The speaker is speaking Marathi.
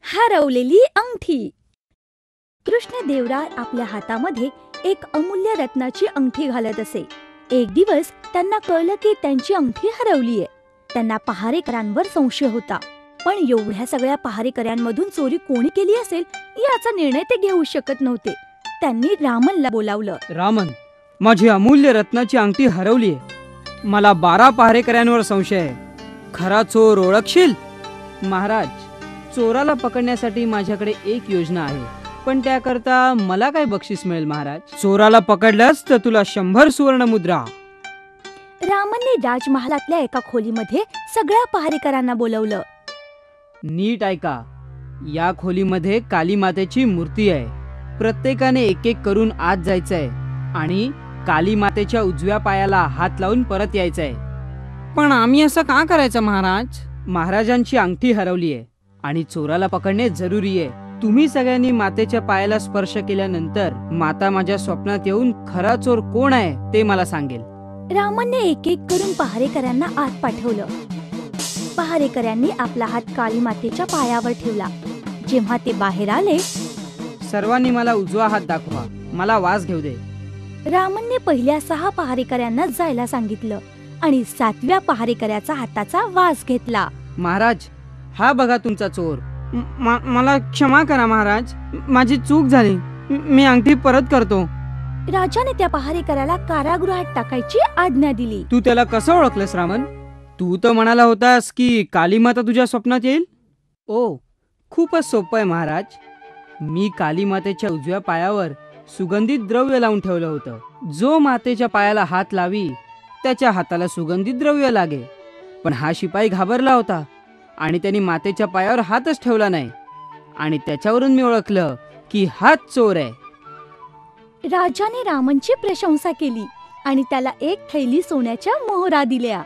हरवलेली अंगठी. कृष्णदेवराय आपल्या हातामध्ये एक अमूल्य रत्नाची अंगठी घालत असे. एक दिवस त्यांना कळलं की त्यांची अंगठी हरवलीये. त्यांना पहारेकरांवर संशय होता, पण एवढ्या सगळ्या पहारेकऱ्यांमधून चोरी कोणी केली असेल याचा निर्णय ते घेऊ शकत नव्हते. त्यांनी रामनला बोलावलं. रामन, माझी अमूल्य रत्नाची अंगठी हरवलीये. मला 12 पहारेकऱ्यांवर संशय आहे. खरा चोर ओळखशील? महाराज, चोराला पकडण्यासाठी माझ्याकडे एक योजना आहे, पण त्याकरता मला काय बक्षीस मिळेल महाराज? चोराला पकडलंस तर तुला 100 सुवर्ण मुद्रा. रामनने राजमहालातल्या एका खोलीमध्ये सगळ्या पहारेकरांना बोलवलं. नीट ऐका, या खोलीमध्ये काली मातेची मूर्ती आहे. प्रत्येकाने एक एक करून आत जायचंय आणि काली मातेच्या उजव्या पायाला हात लावून परत यायचंय. पण आम्ही असं का करायचं महाराज? महाराजांची अंगठी हरवली आहे आणि चोराला पकडणे जरुरी आहे. तुम्ही सगळ्यांनी मातेच्या पायाला स्पर्श केल्यानंतर माता माझ्या स्वप्नात येऊन खरा चोर कोण आहे ते मला सांगेल. रामनने एक एक करून पहारेकऱ्यांना आत पाठवलं. पहारेकऱ्यांनी आपला हात काली मातेच्या पायावर ठेवला. जेव्हा ते बाहेर आले, सर्वांनी मला उजवा हात दाखवा, मला वास घेऊ दे. रामनने पहिल्या 6 पहारेकऱ्यांना जायला सांगितलं आणि 7व्या पहारेकऱ्याचा हाताचा वास घेतला. महाराज, हा बघा तुमचा चोर. मला क्षमा करा महाराज, माझी चूक झाली. मी अंगठी परत करतो. राजाने त्या पहारेकऱ्याला कारागृहात टाकायची आज्ञा दिली. तू त्याला कसं ओळखलंस रामन? तू तर म्हणाला होतास की काली माता तुझ्या स्वप्नात येईल. ओ, खूपच सोपं आहे महाराज. मी काली मातेच्या उजव्या पायावर सुगंधित द्रव्य लावून ठेवलं होतं. जो मातेच्या पायाला हात लावी त्याच्या हाताला सुगंधित द्रव्य लागे. पण हा शिपाई घाबरला होता आणि त्यांनी मातेच्या पायावर हातच ठेवला नाही आणि त्याच्यावरून मी ओळखलं की हाच चोर आहे. राजाने रामनची प्रशंसा केली आणि त्याला एक थैली सोन्याच्या मोहरा दिल्या.